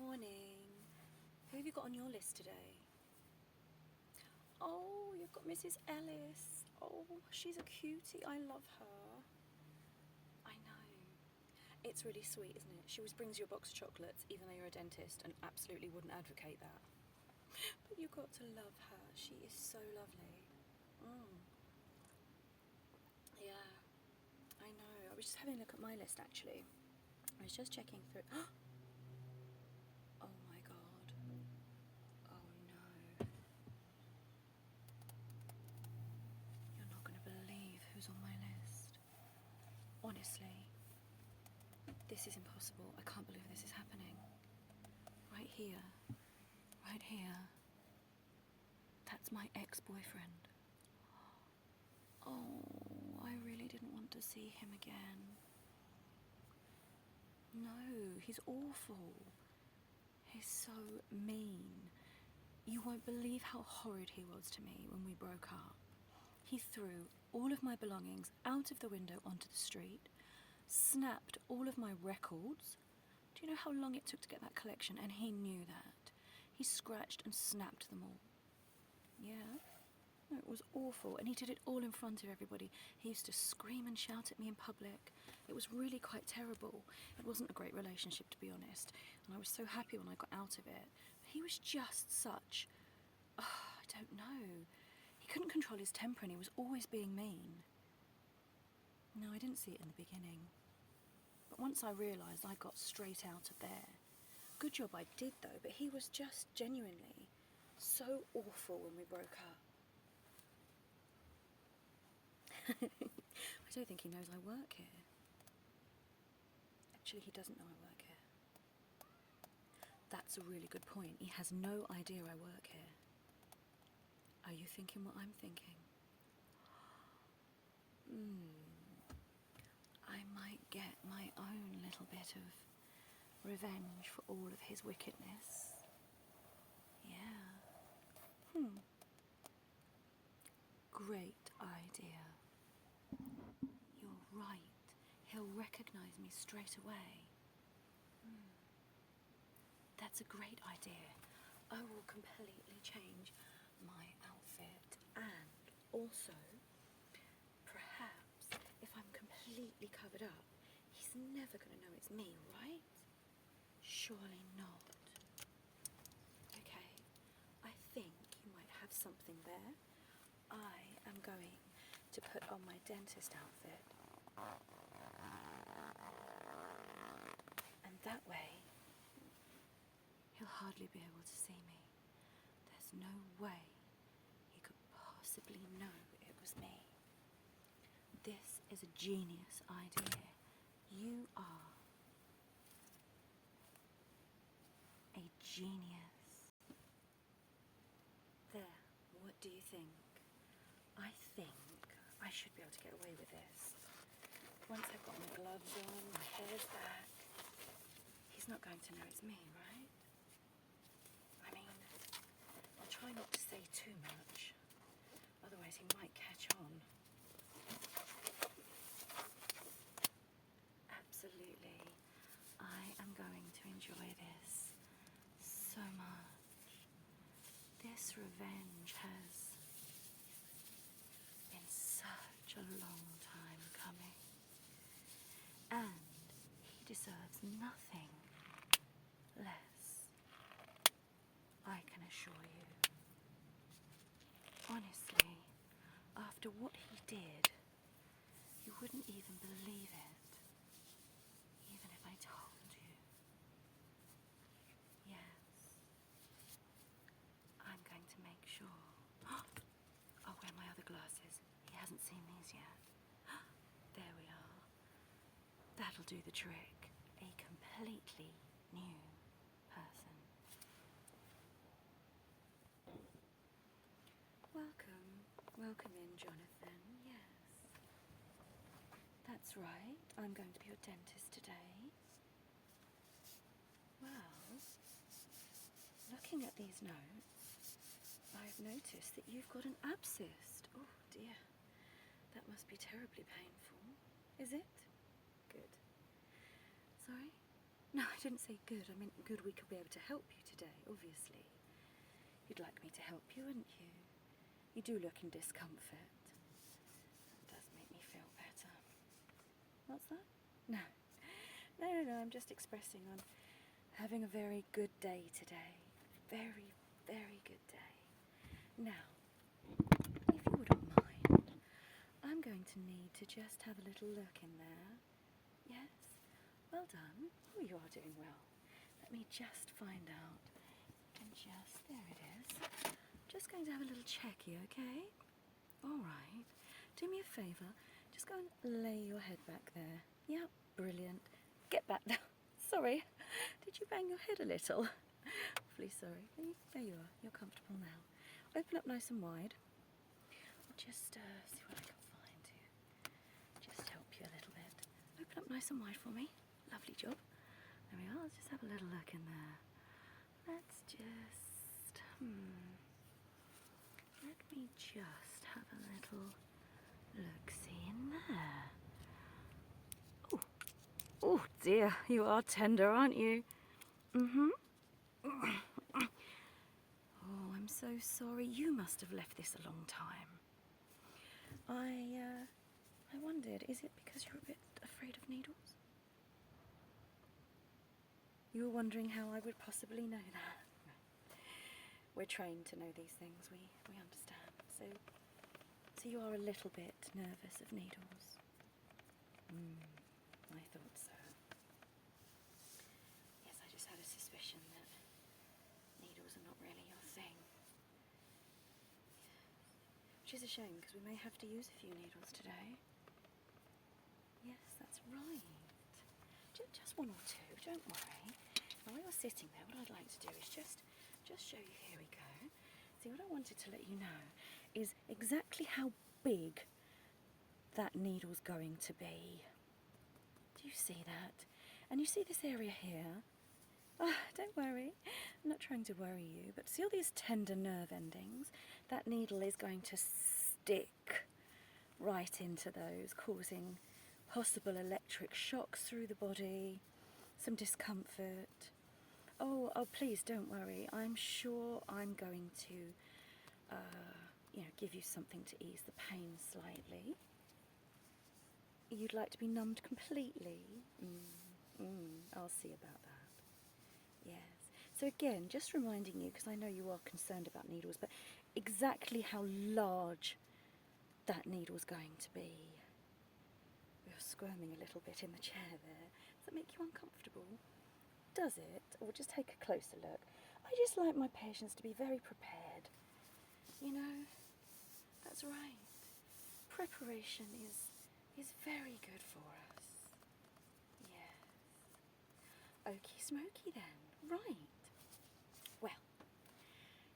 Morning. Who have you got on your list today? Oh, you've got Mrs. Ellis. Oh, she's a cutie. I love her. I know. It's really sweet, isn't it? She always brings you a box of chocolates, even though you're a dentist, and absolutely wouldn't advocate that. But you've got to love her. She is so lovely. Yeah, I know. I was just having a look at my list, actually. I was just checking through. Oh my god. Oh no. You're not going to believe who's on my list. Honestly, this is impossible. I can't believe this is happening. Right here. Right here. That's my ex-boyfriend. Oh, I really didn't want to see him again. No, he's awful. He's so mean. You won't believe how horrid he was to me when we broke up. He threw all of my belongings out of the window onto the street, snapped all of my records. Do you know how long it took to get that collection? And he knew that. He scratched and snapped them all. Yeah, it was awful. And he did it all in front of everybody. He used to scream and shout at me in public. It was really quite terrible. It wasn't a great relationship, to be honest. And I was so happy when I got out of it. He was just such... I don't know. He couldn't control his temper and he was always being mean. No, I didn't see it in the beginning. But once I realised, I got straight out of there. Good job I did, though, but he was just genuinely so awful when we broke up. I don't think he knows I work here. Actually, he doesn't know I work here. That's a really good point. He has no idea I work here. Are you thinking what I'm thinking? I might get my own little bit of revenge for all of his wickedness. Yeah. Great idea. You're right. He'll recognise me straight away. That's a great idea. I will completely change my outfit, and also, perhaps, if I'm completely covered up, he's never going to know it's me, right? Surely not. Okay, I think you might have something there. I am going to put on my dentist outfit. And that way, he'll hardly be able to see me. There's no way he could possibly know it was me. This is a genius idea. You are a genius. There, what do you think? I think I should be able to get away with this. Once I've got my gloves on, my hair's back, he's not going to know it's me, right? I mean, I'll try not to say too much, otherwise he might catch on. Absolutely. I am going to enjoy this so much. This revenge has been such a long time coming. And he deserves nothing less, I can assure you. Honestly, after what he did, you wouldn't even believe it, even if I told you. Yes, I'm going to make sure. I'll wear my other glasses. He hasn't seen these yet. There we are. That'll do the trick. A completely new person. Welcome. Welcome in, Jonathan. Yes. That's right. I'm going to be your dentist today. Well, looking at these notes, I've noticed that you've got an abscess. Oh dear. That must be terribly painful. Is it? Good. Sorry? No, I didn't say good. I meant good we could be able to help you today, obviously. You'd like me to help you, wouldn't you? You do look in discomfort. That does make me feel better. What's that? No. No, I'm just expressing I'm having a very good day today. Very, very good day. Now, if you wouldn't mind, I'm going to need to just have a little look in there. Yes? Well done. Oh, you are doing well. Let me just find out. There it is. Just going to have a little checky, okay? All right. Do me a favour. Just go and lay your head back there. Yep, brilliant. Get back down. Sorry. Did you bang your head a little? Awfully sorry. There you are. You're comfortable now. Open up nice and wide. I'll just see what I can find to just help you a little bit. Open up nice and wide for me. Lovely job. There we are. Let's just have a little look in there. Let's just... Let me just have a little look-see in there. Oh dear, you are tender, aren't you? Oh, I'm so sorry. You must have left this a long time. I wondered, is it because you're a bit afraid of needles? You were wondering how I would possibly know that. We're trained to know these things, we understand. So you are a little bit nervous of needles? I thought so. Yes, I just had a suspicion that needles are not really your thing. Which is a shame, because we may have to use a few needles today. Yes, that's right. Just one or two, don't worry. Now while you're sitting there, what I'd like to do is just show you. Here we go. See, what I wanted to let you know is exactly how big that needle's going to be. Do you see that? And you see this area here? Oh, don't worry. I'm not trying to worry you, but see all these tender nerve endings? That needle is going to stick right into those, causing possible electric shocks through the body, some discomfort. Oh, please don't worry. I'm sure I'm going to, give you something to ease the pain slightly. You'd like to be numbed completely? I'll see about that. Yes. So again, just reminding you, because I know you are concerned about needles, but exactly how large that needle's going to be. You're squirming a little bit in the chair there. Does that make you uncomfortable? Does it? Or just take a closer look. I just like my patients to be very prepared. You know, that's right. Preparation is very good for us. Yes. Okie smoky then. Right. Well,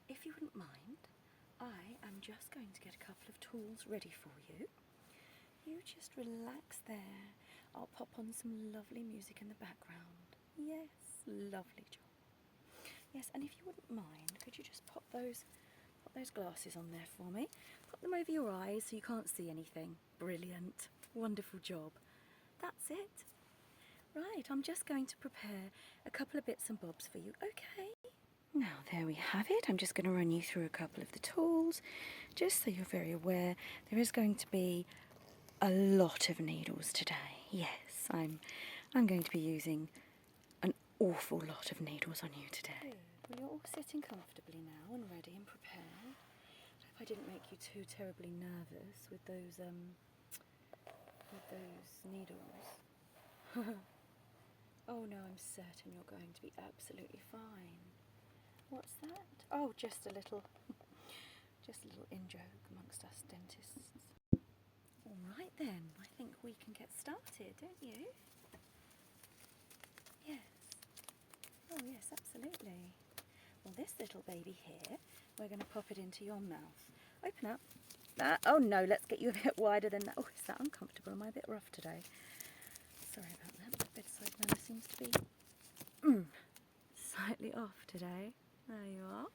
if you wouldn't mind, I am just going to get a couple of tools ready for you. You just relax there. I'll pop on some lovely music in the background. Yes, lovely job. Yes, and if you wouldn't mind, could you just pop those glasses on there for me? Pop them over your eyes so you can't see anything. Brilliant. Wonderful job. That's it. Right, I'm just going to prepare a couple of bits and bobs for you, okay? Now there we have it. I'm just going to run you through a couple of the tools, just so you're very aware. There is going to be a lot of needles today. Yes, I'm going to be using an awful lot of needles on you today. Good. Well, you're all sitting comfortably now and ready and prepared. I hope I didn't make you too terribly nervous with those needles. Oh no, I'm certain you're going to be absolutely fine. What's that? Oh, just a little in-joke amongst us dentists. All right then, I think we can get started, don't you? Yes. Oh yes, absolutely. Well, this little baby here, we're going to pop it into your mouth. Open up. Oh no, let's get you a bit wider than that. Oh, is that uncomfortable? Am I a bit rough today? Sorry about that. My bedside manner seems to be slightly off today. There you are.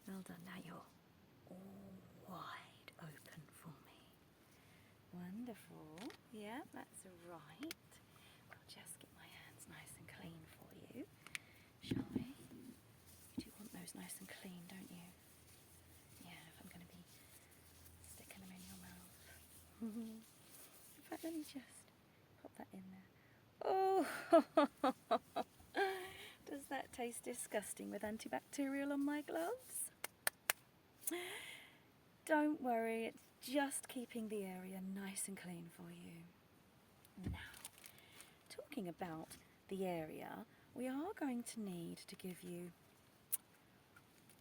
Well done. Now you're all wide open for me. Wonderful. Yeah, that's right. I'll just get my hands nice and clean me just pop that in there. Oh, does that taste disgusting with antibacterial on my gloves? Don't worry, it's just keeping the area nice and clean for you. Now, talking about the area, we are going to need to give you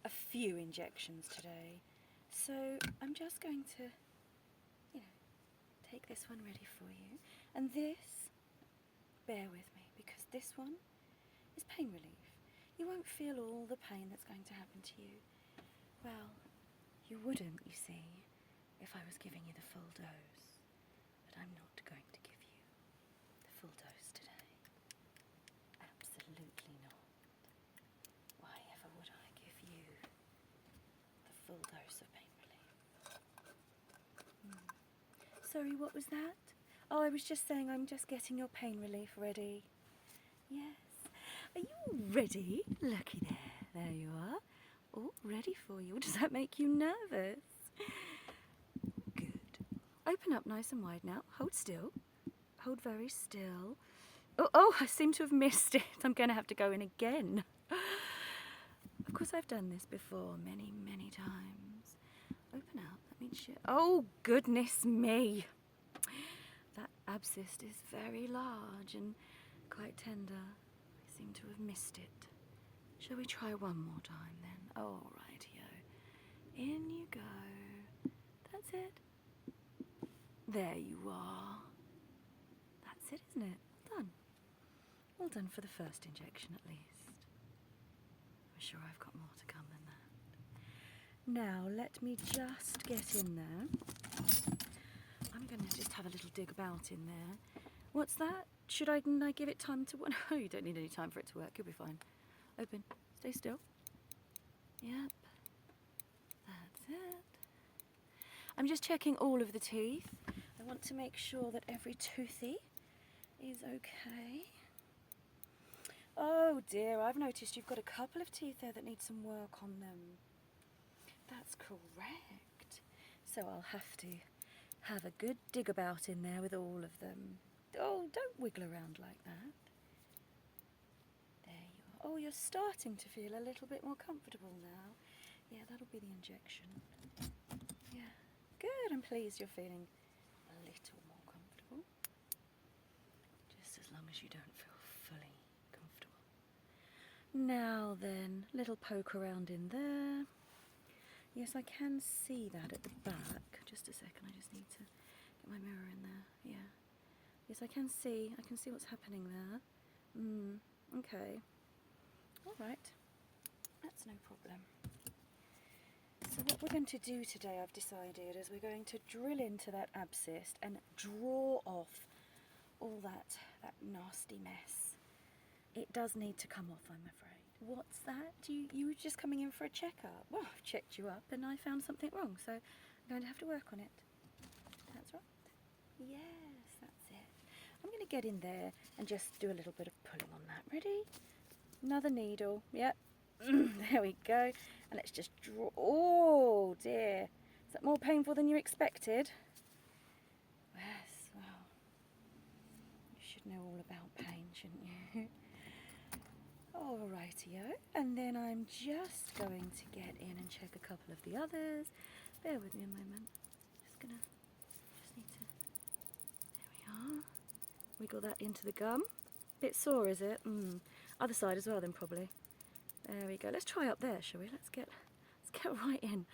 a few injections today. So I'm just going to, take this one ready for you. And this, bear with me, because this one is pain relief. You won't feel all the pain that's going to happen to you. Well, you wouldn't, you see, if I was giving you the full dose. But I'm not going to give you the full dose today. Absolutely not. Why ever would I give you the full dose of pain relief? Sorry, what was that? Oh, I was just saying I'm just getting your pain relief ready. Yes. Are you ready? Looky there. There you are. All ready for you. Does that make you nervous? Good. Open up nice and wide now. Hold still. Hold very still. Oh, I seem to have missed it. I'm going to have to go in again. Of course, I've done this before many, many times. Open up. That means you... Oh, goodness me. That abscess is very large and quite tender. I seem to have missed it. Shall we try one more time then? Oh, rightio. In you go. That's it. There you are. That's it, isn't it? Well done. Well done for the first injection at least. I'm sure I've got more to come than that. Now, let me just get in there. I'm going to just have a little dig about in there. What's that? Should I give it time to... No, you don't need any time for it to work. You'll be fine. Open. Stay still. Yep. That's it. I'm just checking all of the teeth. I want to make sure that every toothy is okay. Oh dear, I've noticed you've got a couple of teeth there that need some work on them. That's correct. So I'll have to have a good dig about in there with all of them. Oh, don't wiggle around like that. There you are. Oh, you're starting to feel a little bit more comfortable now. Yeah, that'll be the injection. Yeah, good. I'm pleased you're feeling a little more comfortable. Just as long as you don't feel fully comfortable. Now then, little poke around in there. Yes, I can see that at the back. Just a second, I just need to get my mirror in there. Yeah. Yes, I can see what's happening there. Okay. All right. That's no problem. So what we're going to do today, I've decided, is we're going to drill into that abscess and draw off all that nasty mess. It does need to come off, I'm afraid. What's that? You were just coming in for a checkup. Well, I've checked you up and I found something wrong, so I'm going to have to work on it. That's right. Yes, that's it. I'm going to get in there and just do a little bit of pulling on that. Ready? Another needle. Yep. There we go. And let's just draw. Oh dear. Is that more painful than you expected? Yes, well, you should know all about pain, shouldn't you? Alrightio. And then I'm just going to get in and check a couple of the others. Bear with me a moment. Just need to, there we are. Wiggle that into the gum. Bit sore, is it? Other side as well then, probably. There we go. Let's try up there, shall we? Let's get right in.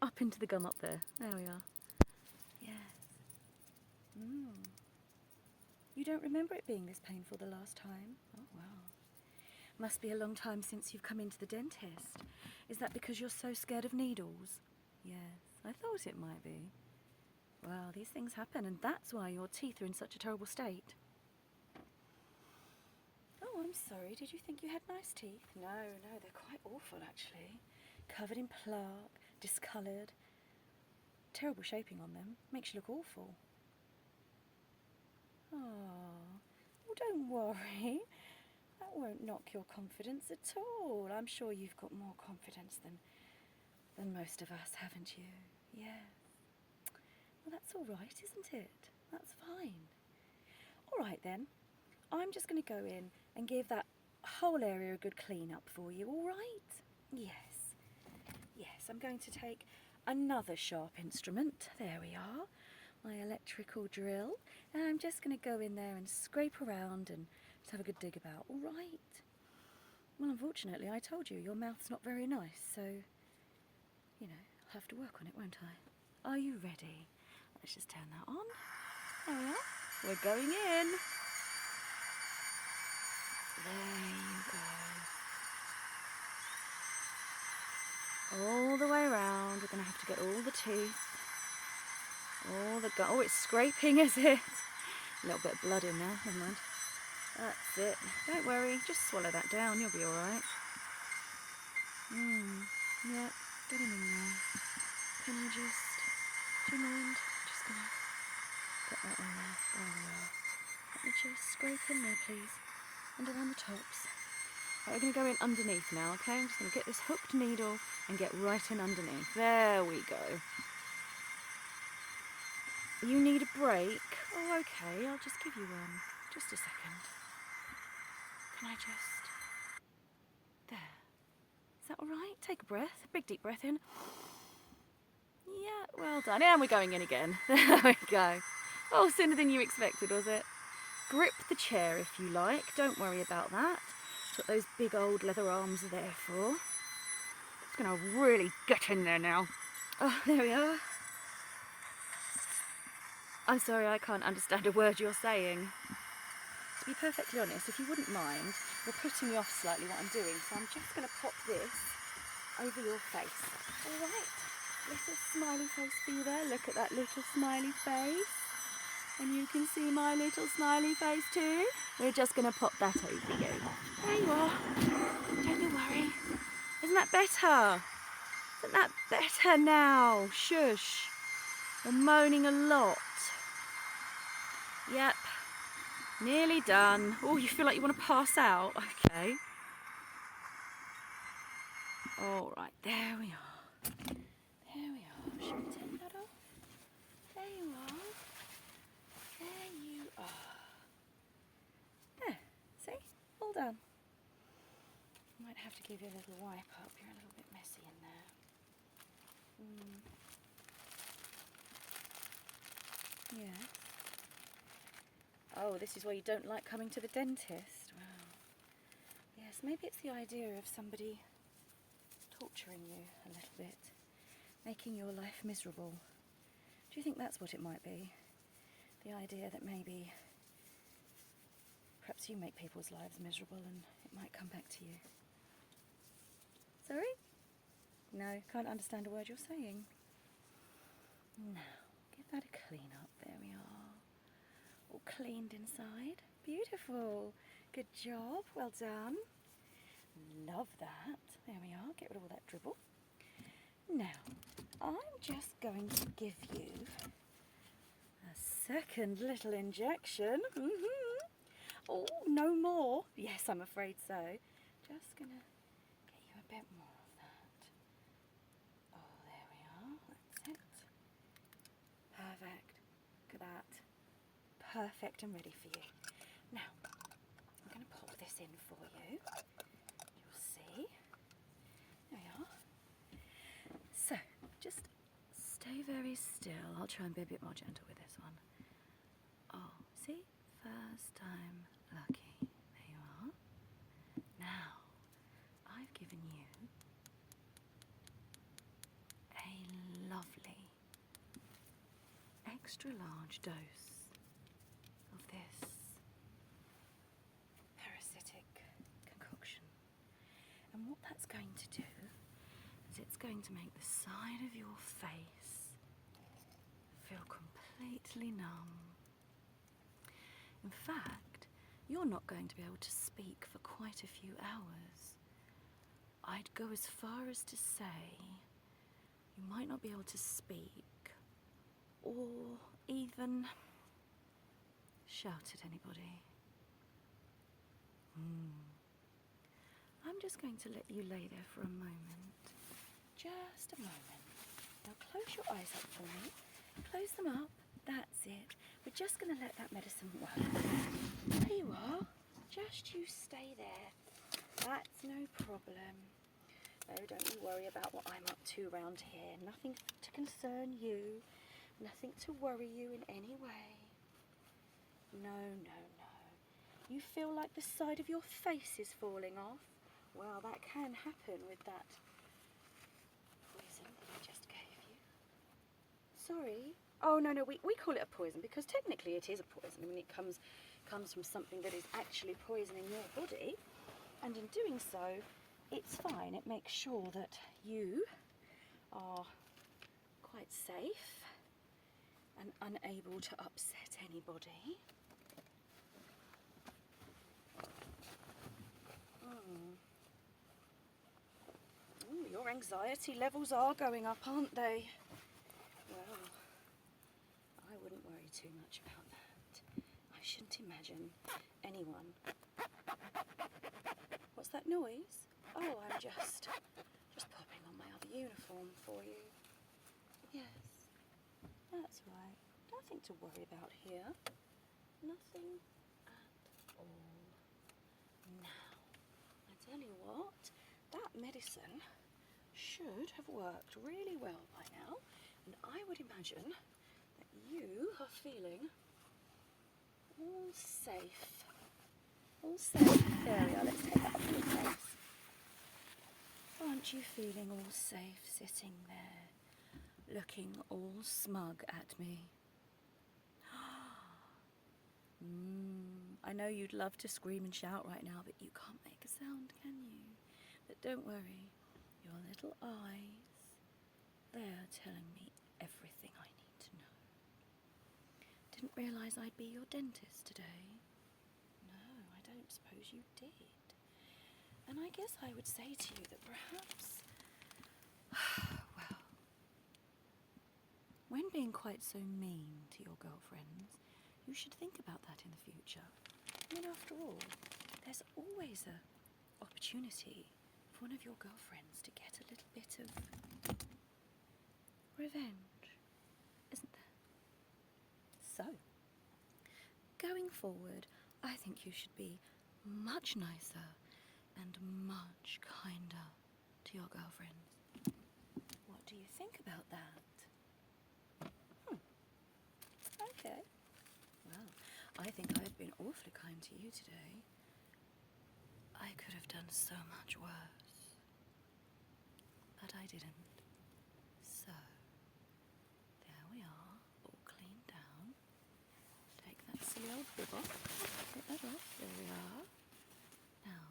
Up into the gum up there. There we are. Yes. You don't remember it being this painful the last time? Oh, well. Must be a long time since you've come into the dentist. Is that because you're so scared of needles? Yes, I thought it might be. Well, these things happen, and that's why your teeth are in such a terrible state. Oh, I'm sorry. Did you think you had nice teeth? No, they're quite awful, actually. Covered in plaque, discoloured. Terrible shaping on them. Makes you look awful. Oh, well, don't worry. That won't knock your confidence at all. I'm sure you've got more confidence than most of us, haven't you? Yes. Well, that's all right, isn't it? That's fine. All right then, I'm just going to go in and give that whole area a good clean up for you, all right? Yes, yes, I'm going to take another sharp instrument. There we are, my electrical drill. And I'm just going to go in there and scrape around and just have a good dig about, all right? Well, unfortunately, I told you, your mouth's not very nice, so, you know, I'll have to work on it, won't I? Are you ready? Let's just turn that on. There we are. We're going in. There you go. All the way around. We're going to have to get all the teeth. All the oh, it's scraping, is it? A little bit of blood in there. Never mind. That's it. Don't worry. Just swallow that down. You'll be all right. Yeah. Get him in there. Can I just? Do you mind? Just gonna get that in there. There we are. Let me just scrape in there, please. And around the tops. Right, we're going to go in underneath now, okay? I'm just going to get this hooked needle and get right in underneath. There we go. You need a break? Oh, okay, I'll just give you one. Just a second. Can I just... There. Is that all right? Take a breath. Big deep breath in. Yeah, well done. And we're going in again. There we go. Oh, sooner than you expected, was it? Grip the chair if you like. Don't worry about that. That's what those big old leather arms are there for. It's going to really get in there now. Oh, there we are. I'm sorry, I can't understand a word you're saying. To be perfectly honest, if you wouldn't mind, you're putting me off slightly what I'm doing, so I'm just going to pop this over your face. All right, little smiley face for you there. Look at that little smiley face. And you can see my little smiley face too. We're just going to pop that over you. There you are. Don't you worry. Isn't that better? Isn't that better now? Shush. You're moaning a lot. Yep. Nearly done. Oh, you feel like you want to pass out? Okay. All right, there we are. There we are. Should we take that off? There you are. There you are. There. See? All done. Might have to give you a little wipe up. You're a little bit messy in there. Yeah. Oh, this is why you don't like coming to the dentist. Wow. Yes, maybe it's the idea of somebody torturing you a little bit, making your life miserable. Do you think that's what it might be? The idea that maybe perhaps you make people's lives miserable and it might come back to you. Sorry? No, can't understand a word you're saying. Now, give that a clean up. There we are. All cleaned inside. Beautiful. Good job. Well done. Love that. There we are. Get rid of all that dribble. Now, I'm just going to give you a second little injection. Oh, no more. Yes, I'm afraid so. Just going to get you a bit more of that. Oh, there we are. That's it. Perfect. Look at that. Perfect and ready for you. Now, I'm going to pop this in for you. You'll see. There we are. So, just stay very still. I'll try and be a bit more gentle with this one. Oh, see? First time lucky. There you are. Now, I've given you a lovely, extra large dose of this parasitic concoction. And what that's going to do is it's going to make the side of your face feel completely numb. In fact, you're not going to be able to speak for quite a few hours. I'd go as far as to say you might not be able to speak or even shout at anybody. I'm just going to let you lay there for a moment. Just a moment. Now close your eyes up for me. Close them up. That's it. We're just going to let that medicine work. There you are. Just you stay there. That's no problem. No, don't you worry about what I'm up to round here. Nothing to concern you. Nothing to worry you in any way. No, no, no. You feel like the side of your face is falling off? Well, that can happen with that poison that I just gave you. Sorry. Oh, no, no, we call it a poison because technically it is a poison. I mean, it comes from something that is actually poisoning your body. And in doing so, it's fine. It makes sure that you are quite safe and unable to upset anybody. Ooh, your anxiety levels are going up, aren't they? Well, I wouldn't worry too much about that. I shouldn't imagine anyone. What's that noise? Oh, I'm just popping on my other uniform for you. Yes, that's right. Nothing to worry about here. Nothing at all. Now, I tell you what, that medicine should have worked really well by now, and I would imagine that you are feeling all safe. All safe. There we are, let's take that off your face. Aren't you feeling all safe sitting there, looking all smug at me? I know you'd love to scream and shout right now, but you can't make a sound, can you? But don't worry, your little eyes, they're telling me everything I need to know. Didn't realise I'd be your dentist today. No, I don't suppose you did. And I guess I would say to you that perhaps, well, when being quite so mean to your girlfriends, you should think about that in the future. I mean, after all, there's always an opportunity for one of your girlfriends to get a little bit of revenge, isn't there? So, going forward, I think you should be much nicer and much kinder to your girlfriends. What do you think about that? Okay. Well, I think I've been awfully kind to you today. I could have done so much worse, but I didn't. So, there we are, all cleaned down. Take that silly old bib off. Take that off. There we are. Now,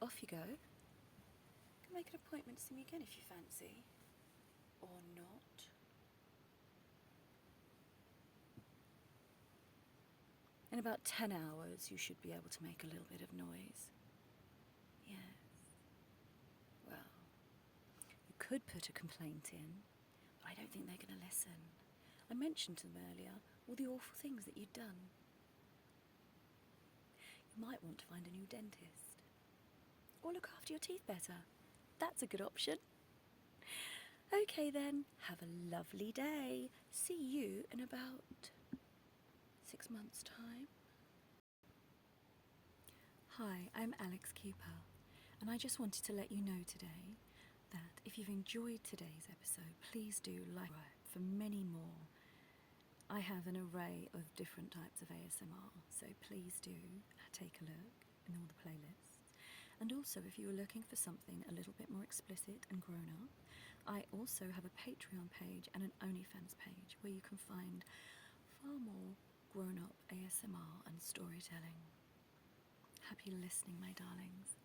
off you go. You can make an appointment to see me again if you fancy. Or not. In about 10 hours, you should be able to make a little bit of noise. Yes. Well, you could put a complaint in, but I don't think they're going to listen. I mentioned to them earlier all the awful things that you'd done. You might want to find a new dentist. Or look after your teeth better. That's a good option. Okay then, have a lovely day. See you in about 6 months' time. Hi, I'm Alex Cooper, and I just wanted to let you know today that if you've enjoyed today's episode, please do like it for many more. I have an array of different types of ASMR, so please do take a look in all the playlists. And also, if you are looking for something a little bit more explicit and grown up, I also have a Patreon page and an OnlyFans page where you can find far more grown up ASMR and storytelling. Happy listening, my darlings.